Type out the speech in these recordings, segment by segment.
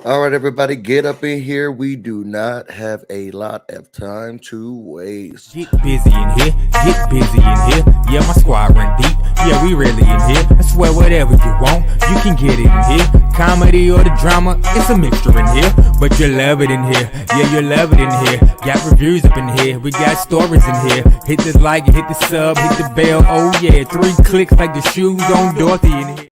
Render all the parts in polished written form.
All right, everybody, get up in here. We do not have a lot of time to waste. Get busy in here, get busy in here. Yeah, my squad run deep. Yeah, we really in here. I swear whatever you want, you can get it in here. Comedy or the drama, it's a mixture in here. But you love it in here. Yeah, you love it in here. Got reviews up in here. We got stories in here. Hit the like, hit the sub, hit the bell. Oh yeah, 3 clicks like the shoes on Dorothy in here.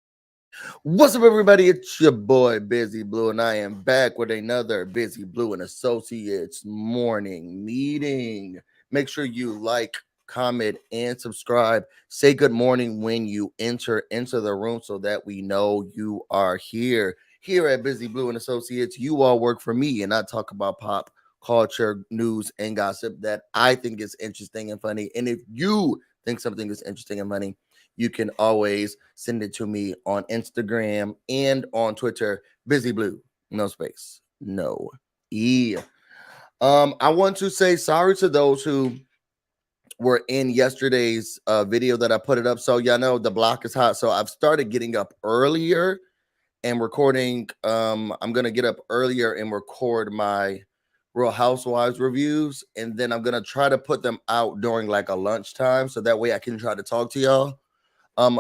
What's up, everybody? It's your boy Busy Blue, and I am back with another Busy Blue and Associates morning meeting. Make sure you like, comment, and subscribe. Say good morning when you enter into the room so that we know you are here. Here at Busy Blue and Associates, you all work for me, and I talk about pop culture, news, and gossip that I think is interesting and funny. And if you think something is interesting and funny, you can always send it to me on Instagram and on Twitter. Busy Blue, no space, no E. I want to say sorry to those who were in yesterday's video that I put it up. So y'all know the block is hot. So I've started getting up earlier and recording. I'm gonna get up earlier and record my Real Housewives reviews, and then I'm gonna try to put them out during like a lunchtime, so that way I can try to talk to y'all.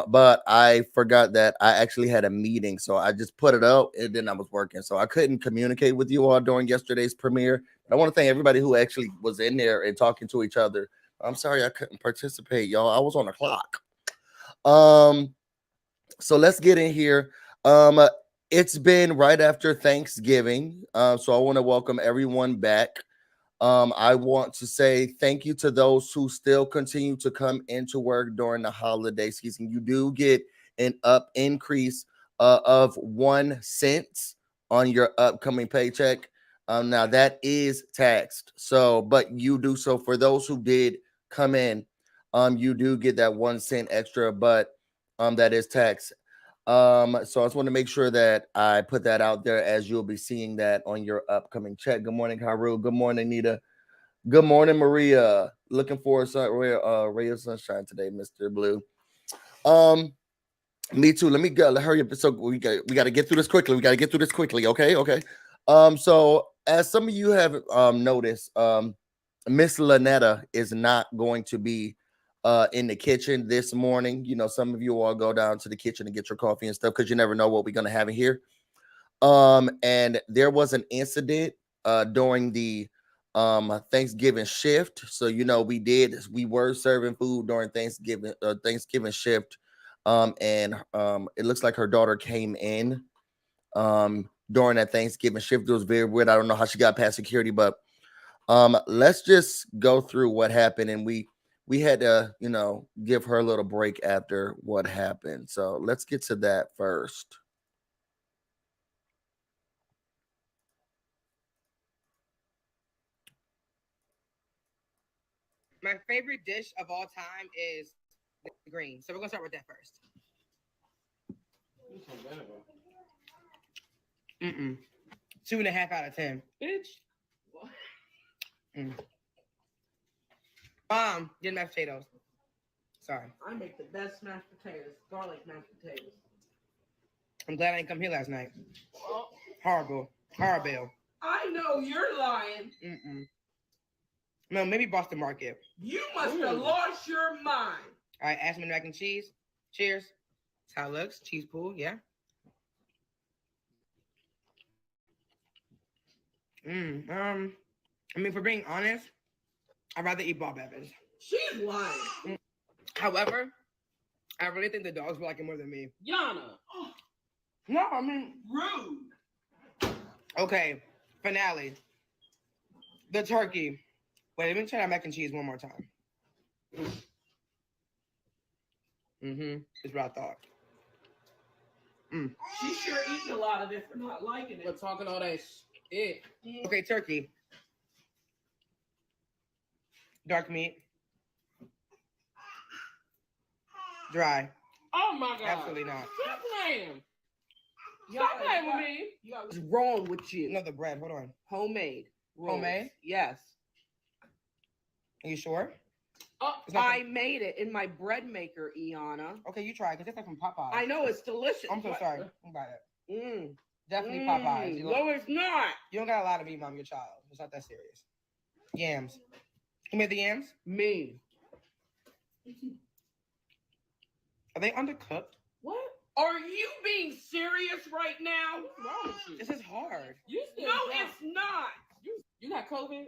But I forgot that I actually had a meeting, so I just put it up and then I was working, so I couldn't communicate with you all during yesterday's premiere. But I want to thank everybody who actually was in there and talking to each other. I'm sorry I couldn't participate, y'all. I was on the clock. Um, so let's get in here. Um, uh, it's been right after Thanksgiving, so I want to welcome everyone back. I want to say thank you to those who still continue to come into work during the holiday season. You do get an increase of 1 cent on your upcoming paycheck. Now that is taxed, so but you do so for those who did come in. You do get that 1 cent extra, but that is taxed. So I just want to make sure that I put that out there as you'll be seeing that on your upcoming check. Good morning, Haru. Good morning, Nita. Good morning, Maria. Looking for ray of sunshine today, Mr. Blue. Um, Me too. Let me go. Hurry up. So we got to get through this quickly. We got to get through this quickly. Okay, okay. So as some of you have noticed, Miss Lynetta is not going to be in the kitchen this morning. You know, some of you all go down to the kitchen to get your coffee and stuff because you never know what we're gonna have in here. And there was an incident during the Thanksgiving shift. So we were serving food during Thanksgiving shift. And it looks like her daughter came in during that Thanksgiving shift. It was very weird. I don't know how she got past security, but let's just go through what happened. And we had to, give her a little break after what happened. So let's get to that first. My favorite dish of all time is the green. So we're gonna start with that first. Mm-mm. 2.5 out of 10. Bitch. Mm. Get mashed potatoes. Sorry. I make the best mashed potatoes, garlic mashed potatoes. I'm glad I didn't come here last night. Well, Horrible. Horrible. I know you're lying. Mm-mm. No, maybe Boston Market. You must have lost your mind. All right, Ashman mac and cheese. Cheers. That's how it looks. Cheese pool, yeah. For being honest, I'd rather eat Bob Evans. She's lying. However, I really think the dogs will like it more than me. Yana. No, Rude. Okay, finale. The turkey. Wait, let me try that mac and cheese one more time. It's what I thought. She's sure eating a lot of it for not liking it. We're talking all that shit. Okay, turkey. Dark meat. Dry. Oh my god. Absolutely not. Stop playing. Stop playing with me. What's wrong with you? No, the bread. Hold on. Homemade. Rolls. Homemade? Yes. Are you sure? Oh, not I made it in my bread maker, Iana. Okay, you try, because it's like from Popeyes. I know, it's delicious. I'm so sorry. I'm about it. Definitely Popeyes. No, it's not. You don't got a lot of meat, mom. Your child. It's not that serious. Yams. Who made the yams? Me. Are they undercooked? What? Are you being serious right now? What's wrong with you? This is hard. No, it's not. You got COVID?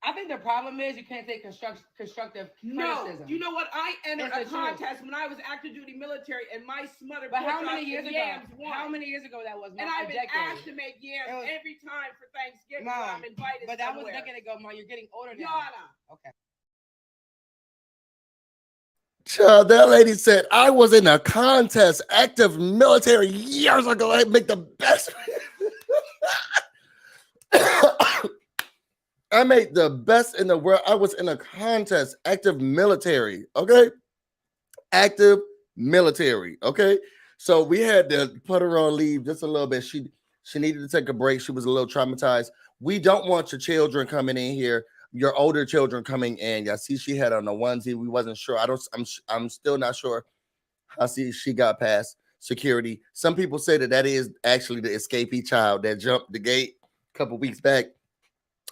I think the problem is you can't take constructive criticism. You know what? I entered It's a the truth. contest when I was active duty military, and my smothered. But how many years ago? Yams won. How many years ago that was? And I've been asked to make yams was- every time for Thanksgiving. Mom, when I'm invited. But that somewhere. was a decade ago, Mom. You're getting older now. Yana. Okay. Child, that lady said I was in a contest, active military years ago. I make the best. I made the best in the world. I was in a contest, active military. Okay, active military. Okay, so we had to put her on leave just a little bit. She needed to take a break. She was a little traumatized. We don't want your children coming in here. Your older children coming in. I see she had on a onesie. We wasn't sure. I'm still not sure how she got past security. Some people say that is actually the escapee child that jumped the gate a couple weeks back,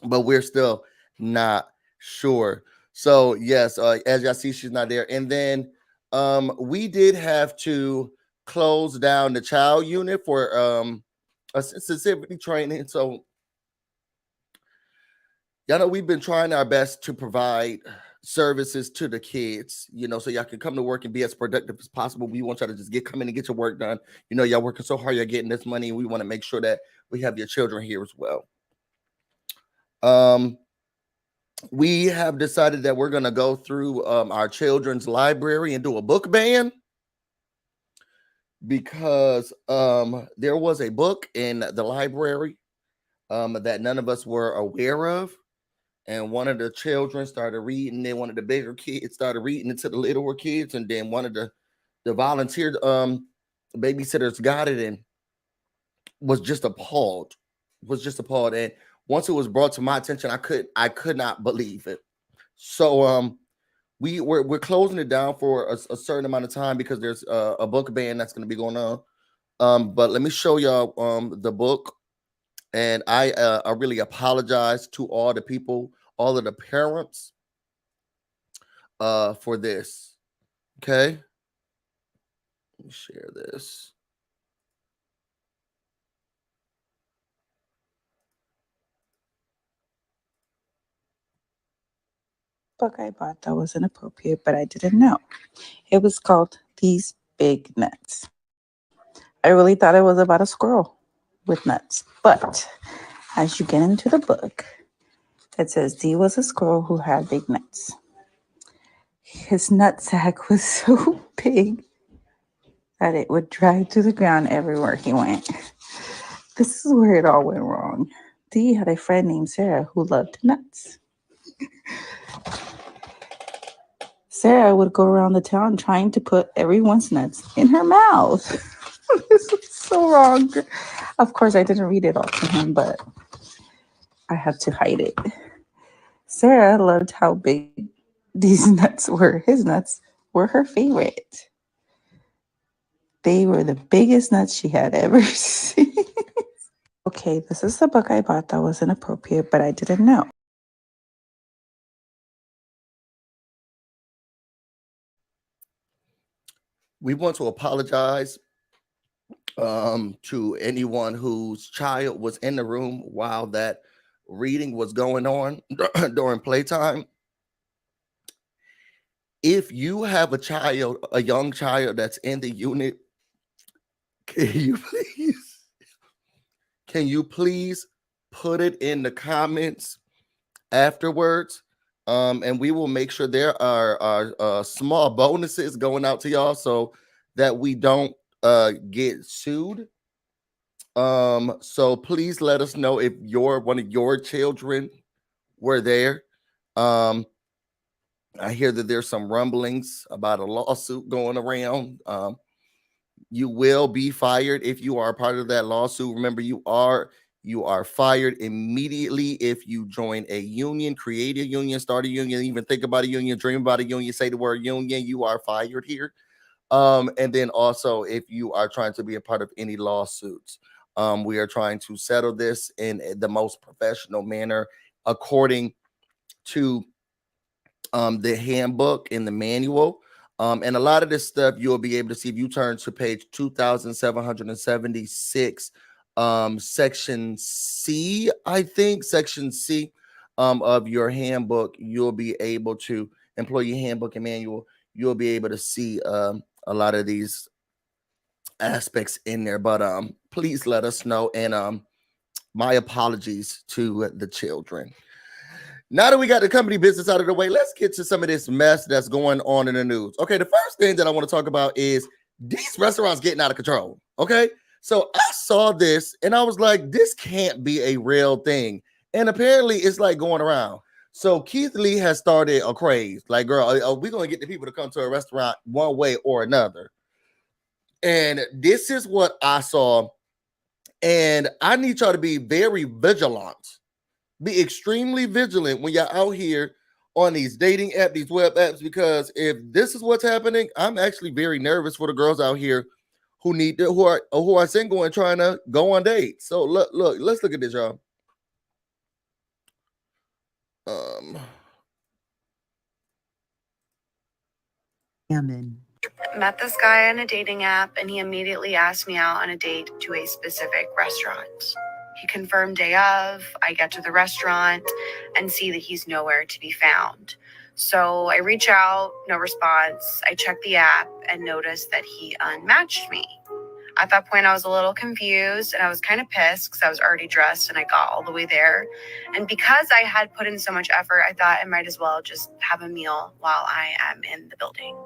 but we're still not sure. So yes, as y'all see, she's not there. And then we did have to close down the child unit for a sensitivity training. So y'all know we've been trying our best to provide services to the kids, so y'all can come to work and be as productive as possible. We want y'all to just come in and get your work done. Y'all working so hard, you're getting this money. And we want to make sure that we have your children here as well. We have decided that we're going to go through our children's library and do a book ban because there was a book in the library that none of us were aware of. And one of the children started reading. Then one of the bigger kids started reading it to the littler kids. And then one of the volunteer babysitters got it and was just appalled. And once it was brought to my attention, I could not believe it. So we're closing it down for a certain amount of time because there's a book ban that's going to be going on. But let me show y'all the book. And I really apologize to all the people, all of the parents for this. Okay. Let me share this. Book I bought that was inappropriate, but I didn't know. It was called These Big Nuts. I really thought it was about a squirrel with nuts, but as you get into the book, it says D was a squirrel who had big nuts. His nut sack was so big that it would drag to the ground everywhere he went. This is where it all went wrong. D had a friend named Sarah who loved nuts. Sarah would go around the town trying to put everyone's nuts in her mouth. This is so wrong. Of course, I didn't read it all to him, but I had to hide it. Sarah loved how big these nuts were. His nuts were her favorite. They were the biggest nuts she had ever seen. Okay, this is the book I bought that was inappropriate, but I didn't know. We want to apologize to anyone whose child was in the room while that reading was going on during playtime. If you have a young child that's in the unit, can you please put it in the comments afterwards? And we will make sure there are small bonuses going out to y'all so that we don't get sued. So please let us know if one of your children were there. I hear that there's some rumblings about a lawsuit going around. You will be fired if you are a part of that lawsuit. Remember, you are fired immediately if you join a union, create a union, start a union, even think about a union, dream about a union, say the word union, you are fired here. And then also if you are trying to be a part of any lawsuits. We are trying to settle this in the most professional manner according to the handbook and the manual. And a lot of this stuff you'll be able to see if you turn to page 2776, section C, I think, section C of your handbook. You'll be able to, employee handbook and manual, you'll be able to see a lot of these aspects in there. But please let us know. And my apologies to the children. Now that we got the company business out of the way, let's get to some of this mess that's going on in the news. Okay, the first thing that I want to talk about is these restaurants getting out of control. Okay, so I saw this and I was like, this can't be a real thing. And apparently it's like going around. So Keith Lee has started a craze. Like, girl, are we going to get the people to come to a restaurant one way or another? And this is what I saw. And I need y'all to be very vigilant. Be extremely vigilant when you're out here on these dating apps, these web apps, because if this is what's happening, I'm actually very nervous for the girls out here who need to, who are single and trying to go on dates. So look, let's look at this, y'all. Met this guy on a dating app and he immediately asked me out on a date to a specific restaurant. He confirmed day of, I get to the restaurant and see that he's nowhere to be found. So I reach out, no response. I check the app and notice that he unmatched me. At that point, I was a little confused and I was kind of pissed because I was already dressed and I got all the way there. And because I had put in so much effort, I thought I might as well just have a meal while I am in the building.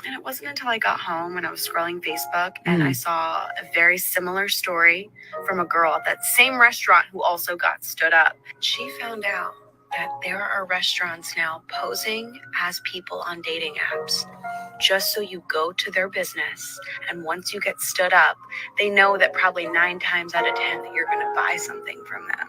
And it wasn't until I got home when I was scrolling Facebook and I saw a very similar story from a girl at that same restaurant who also got stood up. She found out that there are restaurants now posing as people on dating apps just so you go to their business. And once you get stood up, they know that probably 9 times out of 10 that you're going to buy something from them.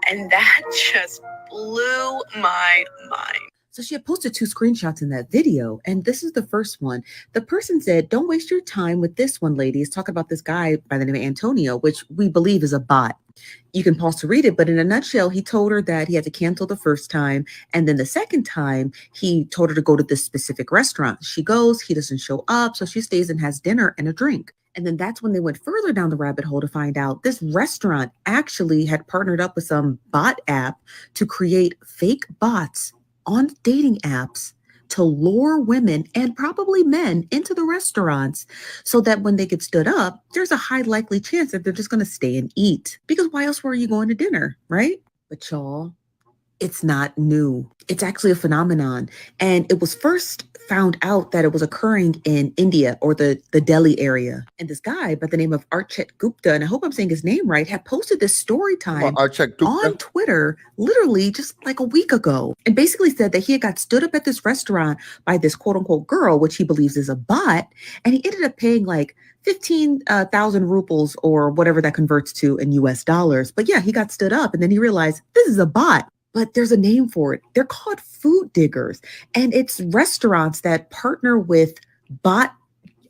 And that just blew my mind. So she had posted 2 screenshots in that video, and this is the first one. The person said, don't waste your time with this one, ladies. Talking about this guy by the name of Antonio, which we believe is a bot. You can pause to read it, but in a nutshell, he told her that he had to cancel the first time. And then the second time, he told her to go to this specific restaurant. She goes, he doesn't show up, so she stays and has dinner and a drink. And then that's when they went further down the rabbit hole to find out this restaurant actually had partnered up with some bot app to create fake bots on dating apps to lure women and probably men into the restaurants so that when they get stood up, there's a high likely chance that they're just going to stay and eat. Because why else were you going to dinner, right? But y'all, it's not new. It's actually a phenomenon. And it was first found out that it was occurring in India or the Delhi area. And this guy by the name of Archet Gupta, and I hope I'm saying his name right, had posted this story time on Twitter literally just like a week ago. And basically said that he had got stood up at this restaurant by this quote unquote girl, which he believes is a bot. And he ended up paying like 15,000 rupees or whatever that converts to in US dollars. But yeah, he got stood up and then he realized this is a bot. But there's a name for it. They're called food diggers. And it's restaurants that partner with bot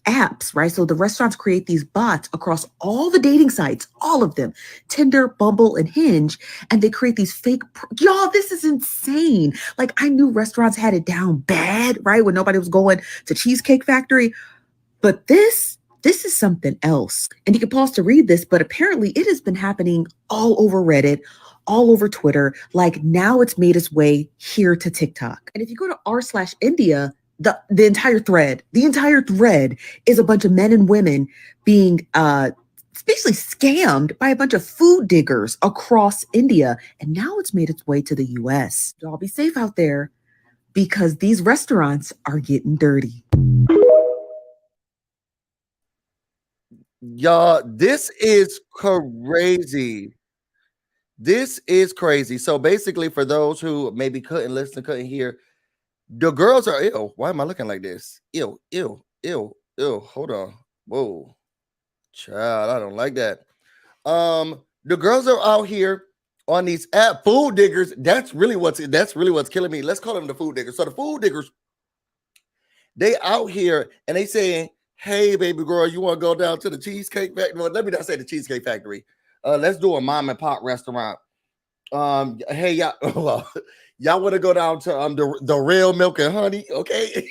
apps, right? So the restaurants create these bots across all the dating sites, all of them, Tinder, Bumble, and Hinge. And they create these fake, y'all, this is insane. Like I knew restaurants had it down bad, right? When nobody was going to Cheesecake Factory. But this is something else. And you can pause to read this, but apparently it has been happening all over Reddit, all over Twitter. Like now it's made its way here to TikTok. And if you go to r/India, the entire thread is a bunch of men and women being basically scammed by a bunch of food diggers across India. And now it's made its way to the US. Y'all be safe out there because these restaurants are getting dirty. Y'all, this is crazy. This is crazy. So basically, for those who maybe couldn't listen, couldn't hear, the girls are ill. Why am I looking like this? Ew. Hold on. Whoa. Child, I don't like that. The girls are out here on these app food diggers. That's really what's killing me. Let's call them the food diggers. So the food diggers, they out here and they saying, hey, baby girl, you want to go down to the Cheesecake Factory? Well, let me not say the Cheesecake Factory. Let's do a mom and pop restaurant. Hey, y'all, well, y'all want to go down to the Real Milk and Honey, okay?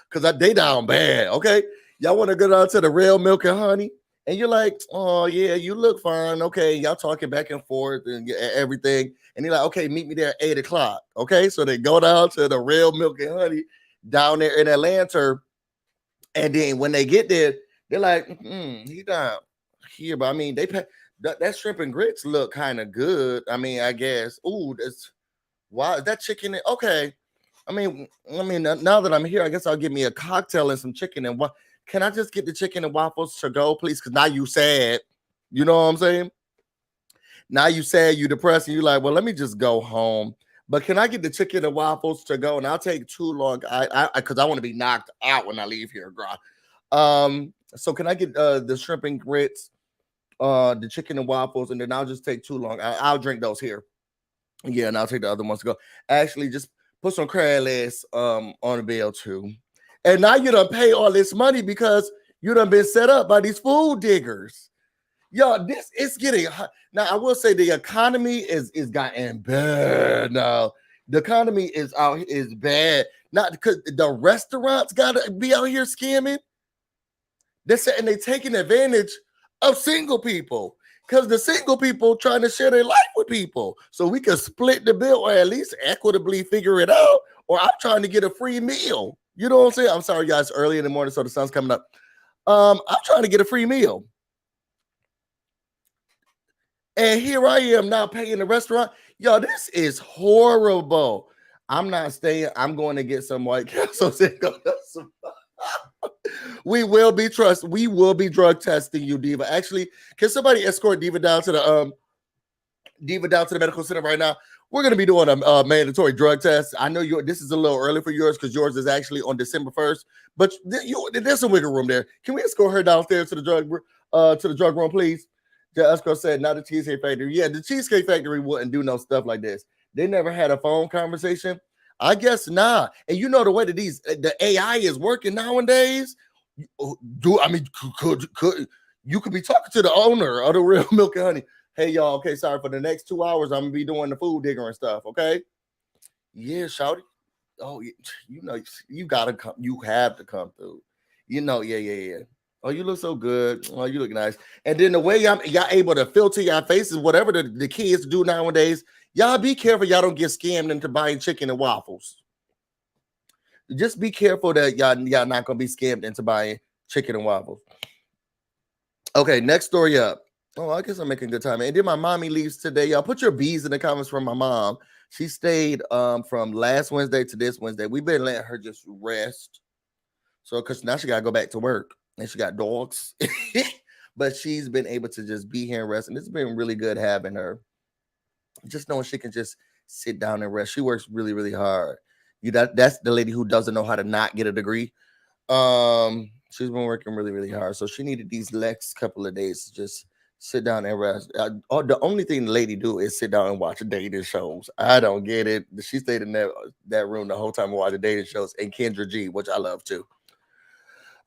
Because they down bad, okay? Y'all want to go down to the Real Milk and Honey? And you're like, oh, yeah, you look fine. Okay, y'all talking back and forth and everything. And you're like, okay, meet me there at 8 o'clock. Okay, so they go down to the Real Milk and Honey down there in Atlanta. And then when they get there, they're like, he down here. But I mean, they pay, that shrimp and grits look kind of good. I mean, I guess. Ooh, that's why is that chicken? Okay. I mean, now that I'm here, I guess I'll give me a cocktail and some chicken and what. Can I just get the chicken and waffles to go, please? Because now you sad. You know what I'm saying? Now you sad, you depressed, and you like, well, let me just go home. But can I get the chicken and waffles to go? And I'll take too long. Because I want to be knocked out when I leave here, girl. So can I get the shrimp and grits, the chicken and waffles, and then I'll just take too long. I'll drink those here. Yeah, and I'll take the other ones to go. Actually, just put some crab legs on the bill too. And now you done pay all this money because you done been set up by these food diggers. Yo, this it's getting hot. Now I will say the economy is gotten bad now. The economy is bad. Not because the restaurants gotta be out here scamming. They're saying they're taking advantage of single people because the single people trying to share their life with people. So we can split the bill or at least equitably figure it out. Or I'm trying to get a free meal. You know what I'm saying? I'm sorry, guys, early in the morning, so the sun's coming up. I'm trying to get a free meal. And here I am now paying the restaurant. Yo, this is horrible. I'm not staying. I'm going to get some White Castle. We will be drug testing you, Diva. Actually, can somebody escort Diva down to the medical center right now? We're going to be doing a mandatory drug test. I know this is a little early for yours because yours is actually on December 1st, but there's some wiggle room there. Can we escort her downstairs to the drug room, please? The escort said, not the Cheesecake Factory. Yeah, the Cheesecake Factory wouldn't do no stuff like this. They never had a phone conversation. I guess not. And you know the way that the AI is working nowadays. Could you could be talking to the owner of the Real Milk and Honey? Hey, y'all, okay, sorry, for the next 2 hours, I'm going to be doing the food digger and stuff, okay? Yeah, shawty. Oh, you know, you got to come. You have to come through. You know, yeah. Oh, you look so good. Oh, you look nice. And then the way y'all able to filter your faces, whatever the kids do nowadays, y'all be careful y'all don't get scammed into buying chicken and waffles. Just be careful that y'all not going to be scammed into buying chicken and waffles. Okay, next story up. Oh, I guess I'm making good time. And then my mommy leaves today. Y'all put your B's in the comments from my mom. She stayed from last Wednesday to this Wednesday. We've been letting her just rest. So, because now she got to go back to work. And she got dogs. But she's been able to just be here and rest. And it's been really good having her. Just knowing she can just sit down and rest. She works really, really hard. That's the lady who doesn't know how to not get a degree. She's been working really, really hard. So she needed these next couple of days to just sit down and rest. The only thing the lady do is sit down and watch dating shows. I don't get it. She stayed in that room the whole time and watched dating shows and Kendra G, which I love too.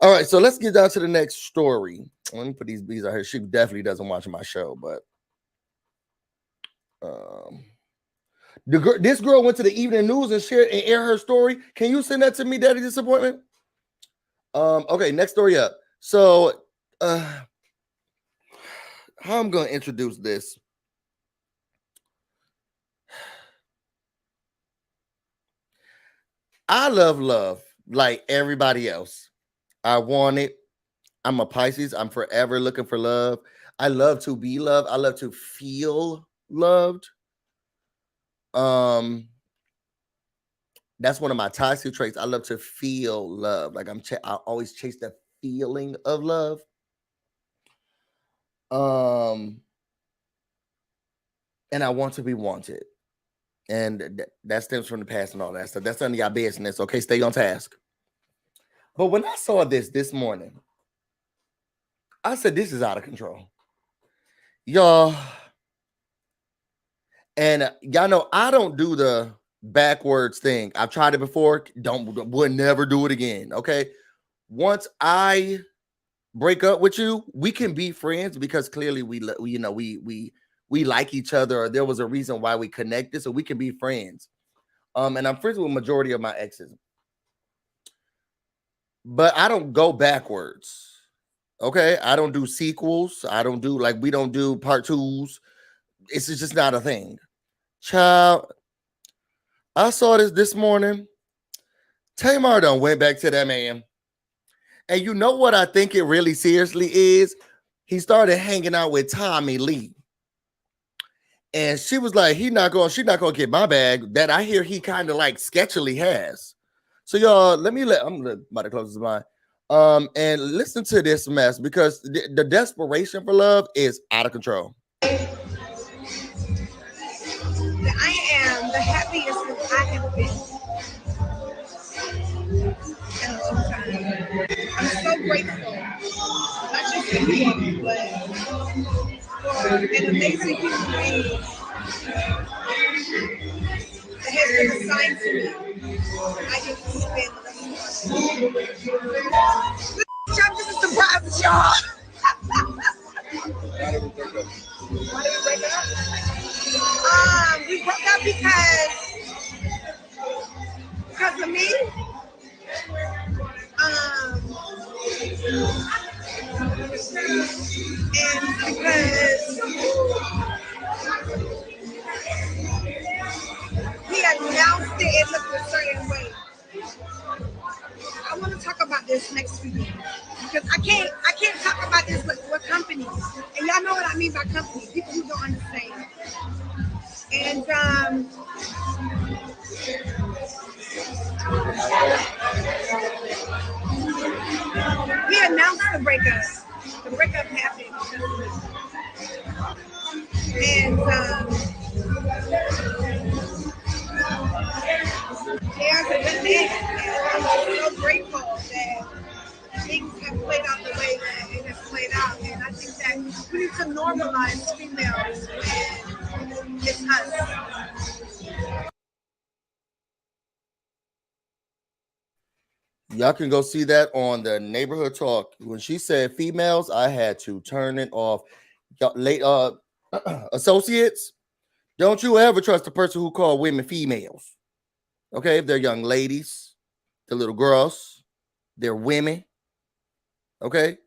All right, so let's get down to the next story. Let me put these bees out here. She definitely doesn't watch my show, but this girl went to the evening news and aired her story. Can you send that to me, Daddy Disappointment? Okay, next story up. So how I'm going to introduce this. I love like everybody else. I want it. I'm a Pisces. I'm forever looking for love. I love to be loved. I love to feel loved. That's one of my toxic traits. I love to feel love. Like I always chase the feeling of love. And I want to be wanted. And that stems from the past and all that stuff. That's none of y'all business. Okay, stay on task. But when I saw this morning, I said, this is out of control. Y'all. And y'all know I don't do the backwards thing. I've tried it before. Would never do it again. Okay. once I break up with you, we can be friends because clearly we like each other, or there was a reason why we connected, so we can be friends. And I'm friends with a majority of my exes, but I don't go backwards. Okay, I don't do sequels. I don't do we don't do part twos. It's just not a thing. Child, I saw this morning. Tamar done went back to that man. And you know what I think it really seriously is? He started hanging out with Tommy Lee. And she was like, she's not gonna get my bag. That I hear he kind of like sketchily has. So y'all, I'm about to close this line. And listen to this mess, because the desperation for love is out of control. I am the happiest I have been in a long time. I'm so grateful, not just for you, but for an amazing human being that has been assigned to me. I get to spend the rest of my life. This is the surprise, y'all. Why did we break up? We broke up because of me. And because he announced it, it looked a certain way. I want to talk about this next week because I can't talk about this with companies, and y'all know what I mean by companies, people who don't understand. And he announced the breakup. The breakup happened, and there's a good thing. I'm so grateful that things have played out the way that it has played out, and I think that we need to normalize females when it's us. Y'all can go see that on the Neighborhood Talk. When she said females, I had to turn it off. Late associates, don't you ever trust the person who call women females. Okay, if they're young ladies, the little girls, they're women. Okay,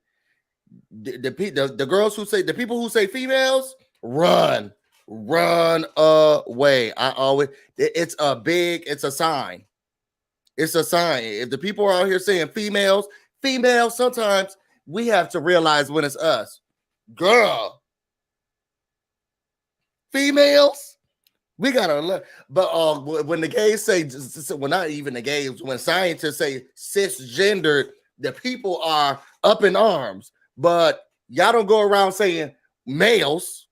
the girls who say, the people who say females, run away. It's a sign. It's a sign. If the people are out here saying females, sometimes we have to realize when it's us. Girl, females, we gotta look. But when the gays say, well, not even the gays, when scientists say cisgendered, the people are up in arms. But y'all don't go around saying males.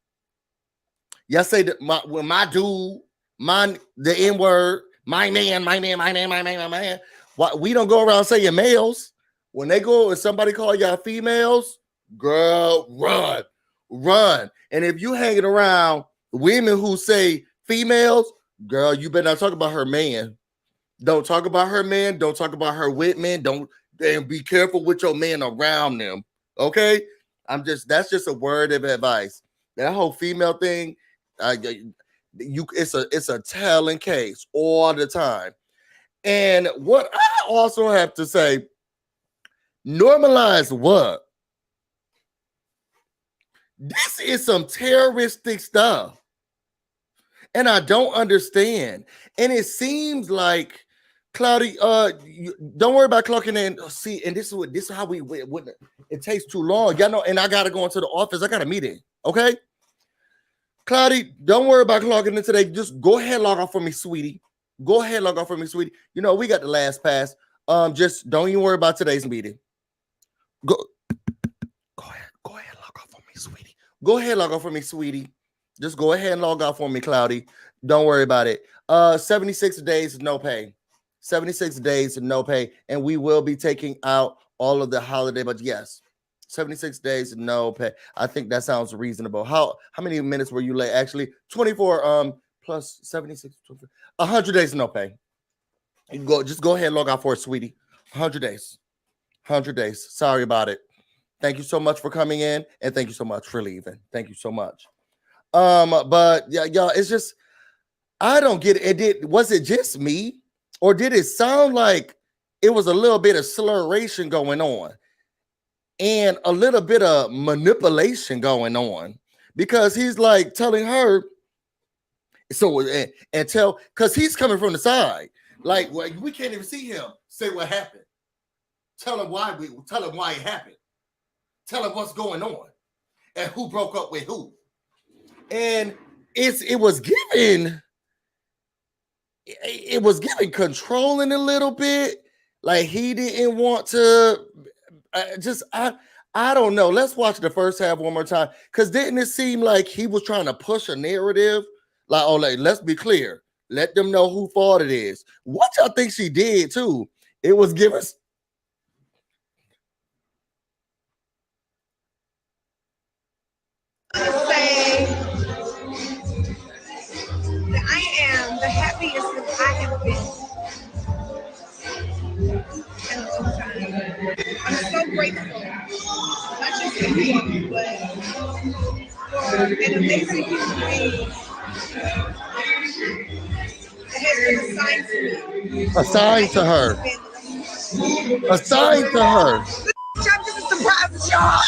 Y'all say that my dude, the N-word, my man. Why we don't go around saying males? When somebody call y'all females, girl, run. And if you hanging around women who say females, girl, you better not talk about her man. Don't talk about her man. Don't talk about her with men. And be careful with your man around them. Okay? That's just a word of advice. That whole female thing, it's a telling case all the time. And what I also have to say, normalize what? This is some terroristic stuff. And I don't understand. And it seems like, Cloudy, don't worry about clocking in. See, and this is how it takes too long. Y'all know, and I gotta go into the office. I got a meeting. Okay. Cloudy, don't worry about clocking in today. Just go ahead and log off for me, sweetie. Go ahead and log off for me, sweetie. You know, we got the last pass. Just don't even worry about today's meeting. Go ahead, log off for me, sweetie. Go ahead, log off for me, sweetie. Just go ahead and log off for me, Cloudy. Don't worry about it. 76 days, no pay. 76 days, no pay. And we will be taking out all of the holiday, but yes, 76 days, no pay. I think that sounds reasonable. How many minutes were you late? Actually, 24 plus 76, 100 days, no pay. Just go ahead and log out for it, sweetie. 100 days. 100 days. Sorry about it. Thank you so much for coming in, and thank you so much for leaving. Thank you so much. But yeah, y'all, it's just I don't get it. Was it just me, or did it sound like it was a little bit of slurration going on and a little bit of manipulation going on? Because he's like telling her, so and tell, because he's coming from the side, like, well, we can't even see him. Say what happened. Tell him why it happened. Tell him what's going on and who broke up with who. And it was giving controlling a little bit. Like he didn't want to I don't know. Let's watch the first half one more time. Because didn't it seem like he was trying to push a narrative? Like, oh, like, let's be clear. Let them know who fault it is. What y'all think she did too? It was giving. Say that I am the happiest that I have been in a long time. I'm so grateful, not just to me, but for an amazing human being that has been assigned to me. Assigned to her. Assigned to her. I'm just surprised, y'all.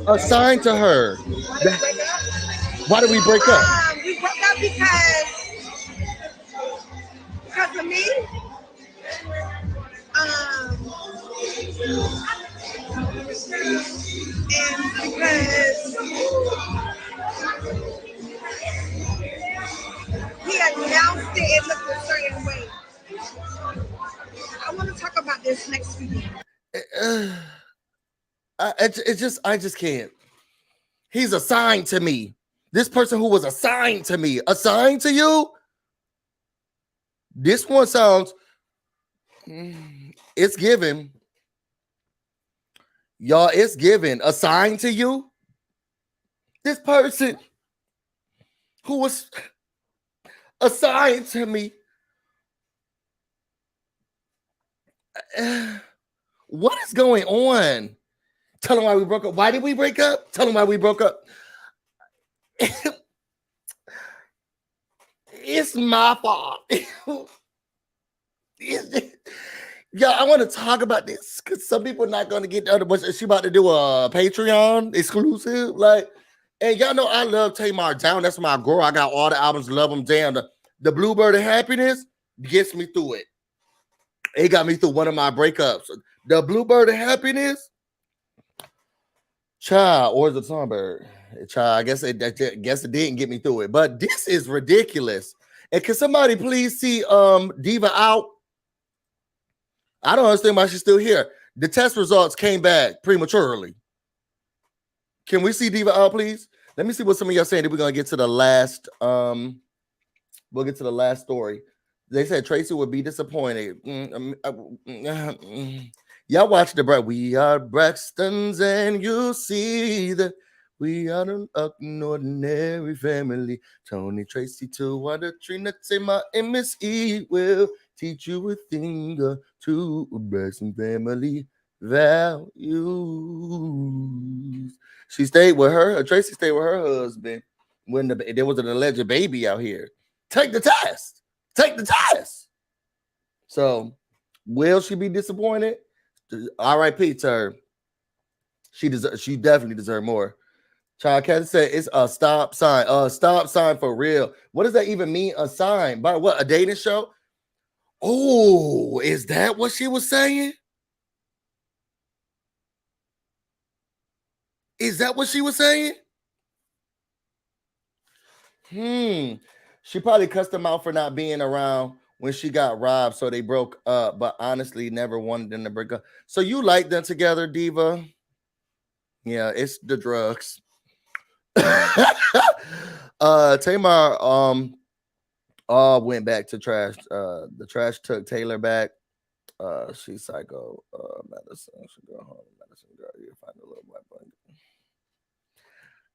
Assigned to her. Why did we break up? We broke up because of me. And because he announced it, it looked a certain way. I want to talk about this next week. I just can't. He's assigned to me. This person who was assigned to me, assigned to you. This one sounds. It's given. Y'all, it's given. Assigned to you. This person who was assigned to me. What is going on? Tell him why we broke up. Why did we break up? Tell him why we broke up. It's my fault. Yeah, I want to talk about this because some people are not going to get the other. But she about to do a Patreon exclusive, like, and y'all know I love Tamar Down. That's my girl. I got all the albums, love them down. The Bluebird of Happiness gets me through it. It got me through one of my breakups. The Bluebird of Happiness, child, or is it Songbird? Child, I guess it didn't get me through it. But this is ridiculous. And can somebody please see Diva out? I don't understand why she's still here. The test results came back prematurely. Can we see Diva out, please? Let me see what some of y'all saying. We're gonna get to the last. We'll get to the last story. They said Tracy would be disappointed. Y'all watch the break. We are Braxtons, and you see that we are an ordinary family. Tony, Tracy, Tawana, Trina, Tamar, and Miss E will teach you a thing or two. Braxton family values. She stayed with her. Tracy stayed with her husband when there was an alleged baby out here. Take the test. Take the test. So, will she be disappointed? R.I.P. to her. She definitely deserves more. Child Cat said it's a stop sign. Stop sign for real. What does that even mean? A sign? By what? A dating show? Oh, is that what she was saying? Is that what she was saying? She probably cussed him out for not being around when she got robbed, so they broke up, but honestly never wanted them to break up. So you like them together, Diva? Yeah, it's the drugs. Tamar went back to trash. The trash took Taylor back. She's psycho. Medicine. She go home. Medicine girl. You find a little white blanket.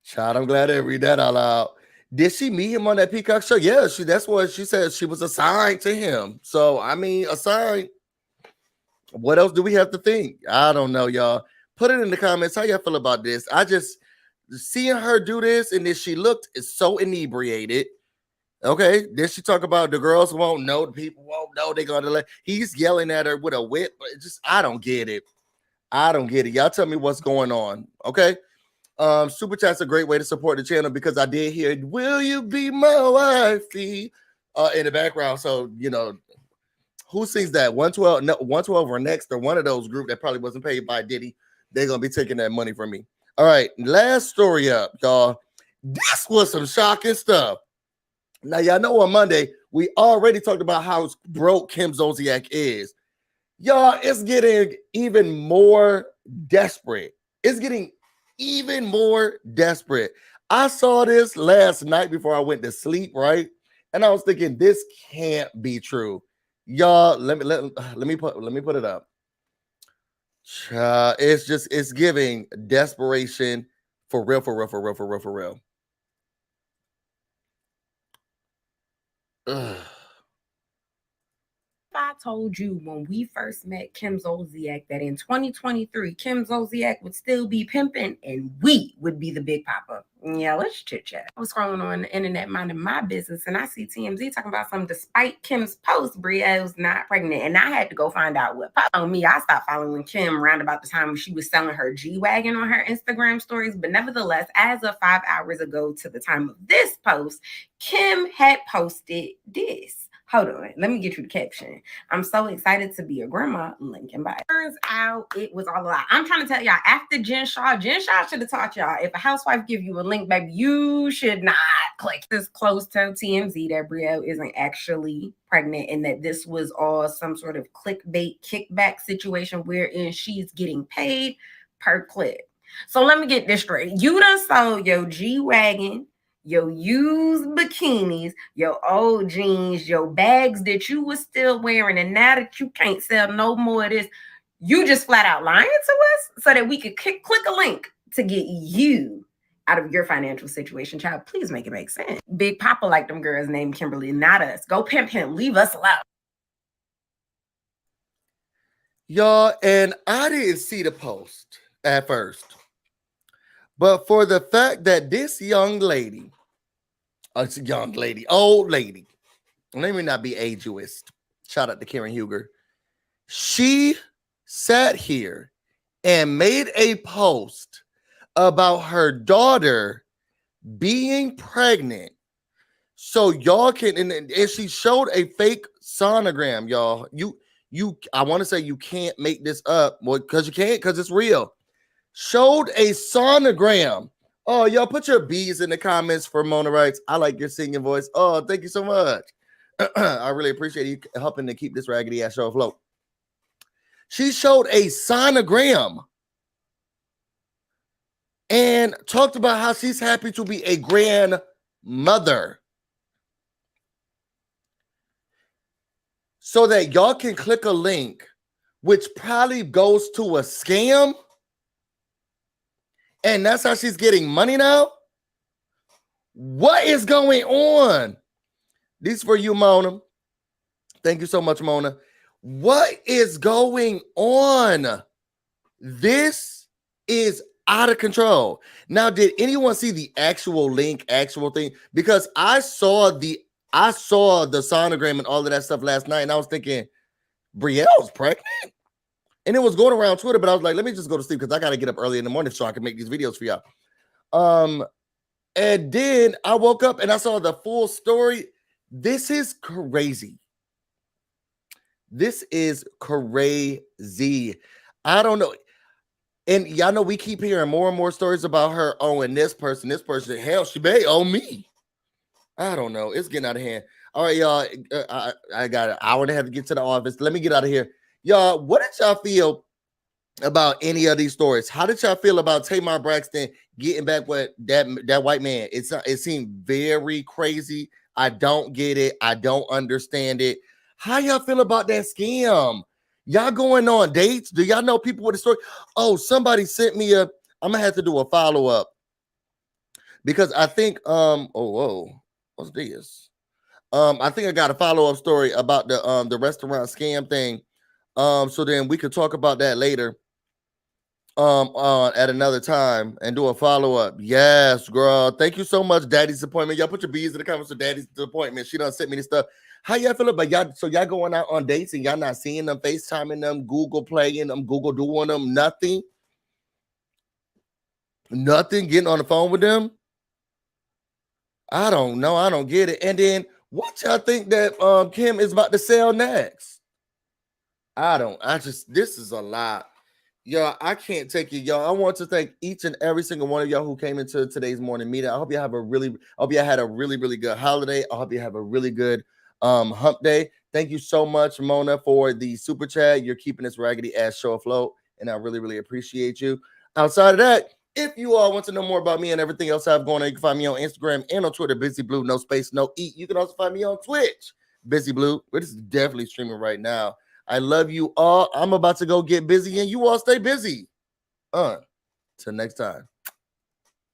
Child, I'm glad I read that out loud. Did she meet him on that Peacock show? Yeah, that's what she said. She was assigned to him. So I mean, assigned. What else do we have to think? I don't know, y'all. Put it in the comments. How y'all feel about this? I just seeing her do this, and then she looked so inebriated. Okay, then she talk about the girls won't know, the people won't know. They're gonna let. He's yelling at her with a whip. But just I don't get it. I don't get it. Y'all tell me what's going on. Okay. Super chat's a great way to support the channel because I did hear "Will you be my wifey" in the background. So you know who sings that? 112, no, 112 or Next or one of those group that probably wasn't paid by Diddy. They're gonna be taking that money from me. All right, last story up, y'all. This was some shocking stuff. Now, y'all know on Monday, we already talked about how broke Kim Zolciak is. Y'all, it's getting even more desperate. It's getting even more desperate. I saw this last night before I went to sleep, right? And I was thinking, this can't be true. Y'all, let me put it up. It's giving desperation for real, for real, for real, for real, for real. Ugh. I told you when we first met Kim Zolciak that in 2023, Kim Zolciak would still be pimping and we would be the big papa. Yeah, let's chit chat. I was scrolling on the internet minding my business and I see TMZ talking about something. Despite Kim's post, Brielle's not pregnant. And I had to go find out what popped on me. I stopped following Kim around about the time when she was selling her G-Wagon on her Instagram stories. But nevertheless, as of 5 hours ago to the time of this post, Kim had posted this. Hold on, let me get you the caption. I'm so excited to be a grandma. Link in bio. Turns out it was all a lie. I'm trying to tell y'all, after Jen Shaw should have taught y'all, if a housewife give you a link, baby, you should not click. This close to TMZ that Brielle isn't actually pregnant and that this was all some sort of clickbait kickback situation wherein she's getting paid per click. So let me get this straight. You done sold your G-Wagon, your used bikinis, your old jeans, your bags that you were still wearing, and now that you can't sell no more of this, you just flat out lying to us so that we could click a link to get you out of your financial situation. Child, please make it make sense. Big Papa like them girls named Kimberly, not us. Go pimp him, leave us alone. Y'all, and I didn't see the post at first, but for the fact that this young lady, old lady, let me not be ageist. Shout out to Karen Huger. She sat here and made a post about her daughter being pregnant. So y'all can, and she showed a fake sonogram, y'all. I want to say you can't make this up, well, because you can't, because it's real. Showed a sonogram. Oh, y'all put your B's in the comments for Mona Wrights. I like your singing voice. Oh, thank you so much. I really appreciate you helping to keep this raggedy ass show afloat. She showed a sonogram and talked about how she's happy to be a grandmother. So that y'all can click a link, which probably goes to a scam. And that's how she's getting money now? What is going on? These for you, Mona. Thank you so much, Mona. What is going on? This is out of control. Now, did anyone see the actual link, actual thing? Because I saw the sonogram and all of that stuff last night, and I was thinking, Brielle's pregnant? And it was going around Twitter, but I was like, let me just go to sleep because I got to get up early in the morning so I can make these videos for y'all. And then I woke up and I saw the full story. This is crazy. This is crazy. I don't know. And y'all know we keep hearing more and more stories about her owing this person. Hell, she may owe me. I don't know. It's getting out of hand. All right, y'all. I got an hour and a half to get to the office. Let me get out of here. Y'all, what did y'all feel about any of these stories? How did y'all feel about Tamar Braxton getting back with that white man? It seemed very crazy. I don't get it. I don't understand it. How y'all feel about that scam? Y'all going on dates? Do y'all know people with a story? Oh, somebody sent me I'm gonna have to do a follow-up because I think what's this? I think I got a follow-up story about the restaurant scam thing. So then we could talk about that later. At another time and do a follow-up. Yes, girl. Thank you so much, Daddy's Appointment. Y'all put your B's in the comments for Daddy's Appointment. She done sent me this stuff. How y'all feel about y'all? So y'all going out on dates and y'all not seeing them, FaceTiming them, Google playing them, Google doing them, nothing? Nothing, getting on the phone with them? I don't know. I don't get it. And then what y'all think that Kim is about to sell next? This is a lot. Y'all, I can't take it, y'all. I want to thank each and every single one of y'all who came into today's morning meeting. I hope you had a really good holiday. I hope you have a really good hump day. Thank you so much, Mona, for the super chat. You're keeping this raggedy ass show afloat, and I really, really appreciate you. Outside of that, if you all want to know more about me and everything else I have going on, you can find me on Instagram and on Twitter, BusyBlu, no space, no eat. You can also find me on Twitch, BusyBlu. This is definitely streaming right now. I love you all. I'm about to go get busy, and you all stay busy. Till next time.